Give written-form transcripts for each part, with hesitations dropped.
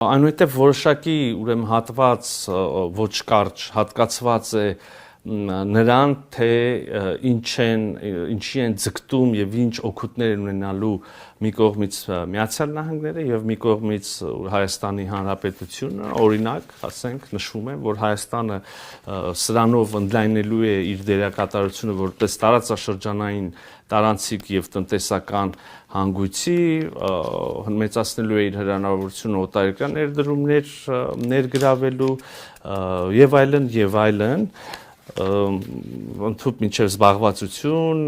Այնուհետև որոշակի ուրեմն հատված ոչ կարճ հատկացված է նրան, թե ինչի են ձգտում եւ ինչ օգուտներ ունենալու մի կողմից Միացյալ Նահանգները եւ մի կողմից Հայաստանի Հանրապետությունը, օրինակ, ասենք, նշվում է, որ Հայաստանը սրանով ընդլայնելու է իր դերակատարությունը որպես տարածաշրջանային տարանցիկ եւ տնտեսական հանգույցի, մեծացնելու է իր հնարավորությունը օտարերկրյա ներդրումներ ներգրավելու եւ այլն, ընդհանուր մինչև զբաղվածություն,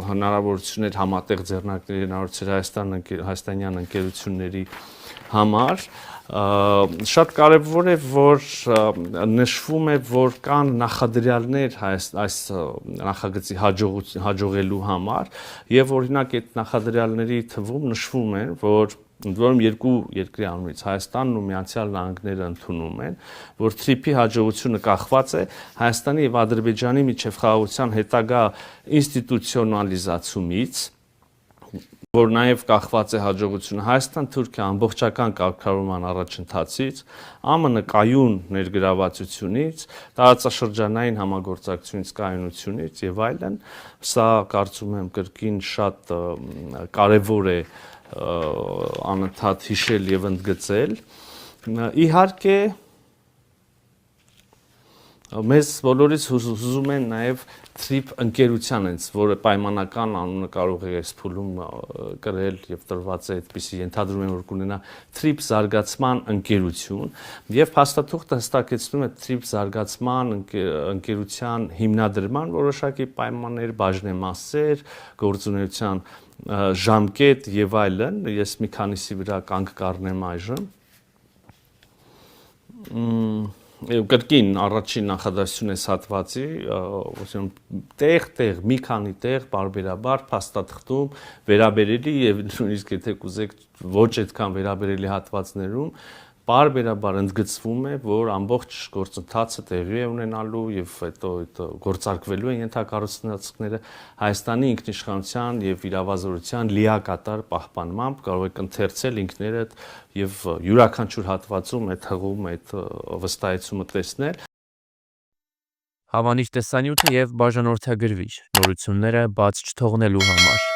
հնարավորություններ համատեղ ձեռնարկների հնարավորություններ հայաստանյան ընկերությունների համար, շատ կարևոր է, որ նշվում է, որ կան նախադրյալներ այս նախագծի հաջողելու համար եւ օրինակ այդ նախադրյալների թվում նշվում է, որ ընդ որում երկու երկրի անունից Հայաստանն ու Միացյալ Նահանգները ընդունում են, որ TRIP-ի հաջողությունը կախված է Հայաստանի եւ Ադրբեջանի միջև խաղաղության հետագա ինստիտուցիոնալիզացումից, որ նաև կախված է հաջողությունը Հայաստան-Թուրքիա ամբողջական կարգավորման առաջընթացից, ԱՄՆ կայուն ներգրավվածությունից, տարածաշրջանային համագործակցությունից, կայունությունից եւ այլն, սա կարծում եմ կրկին շատ կարևոր է անընդհատ հիշել եւ ընդգծել։ Իհարկե մեզ բոլորից հուզում են նաև TRIP ընկերության հենց, որը պայմանական անունը կարող է այս փուլում կրել եւ տրված է այդպիսի ենթադրում եմ, որ կունենա TRIP զարգացման ընկերություն եւ փաստաթուղթը հստակեցնում է TRIP զարգացման ընկերության հիմնադրման որոշակի պայմաններ, բաժնեմասեր, գործունեության ժամկետ եւ այլն, ես մի քանիսի վրա կանգ կառնեմ այժմ։ Կրկին առաջին նախադասություն էս հատվածի, տեղ, մի քանի տեղ բարբերաբար փաստաթղթում վերաբերելի եւ նույնիսկ եթե կուզեք ոչ այդքան վերաբերելի հատվածներում բարբերաբար ընդգծվում է, որ ամբողջ գործընթացը տեղի է ունենալու եւ հետո գործարկվելու են ենթակառուցվածքները Հայաստանի ինքնիշխանության եւ իրավազորության լիակատար պահպանմամբ, կարող եք ընթերցել ինքներդ եւ յուրաքանչյուր հատվածում այդ հղում, այդ վստահեցումը տեսնել։ Հավանիչ տեսանյութը եւ բաժանորդագրվիչ նորությունները բաց չթողնելու համար։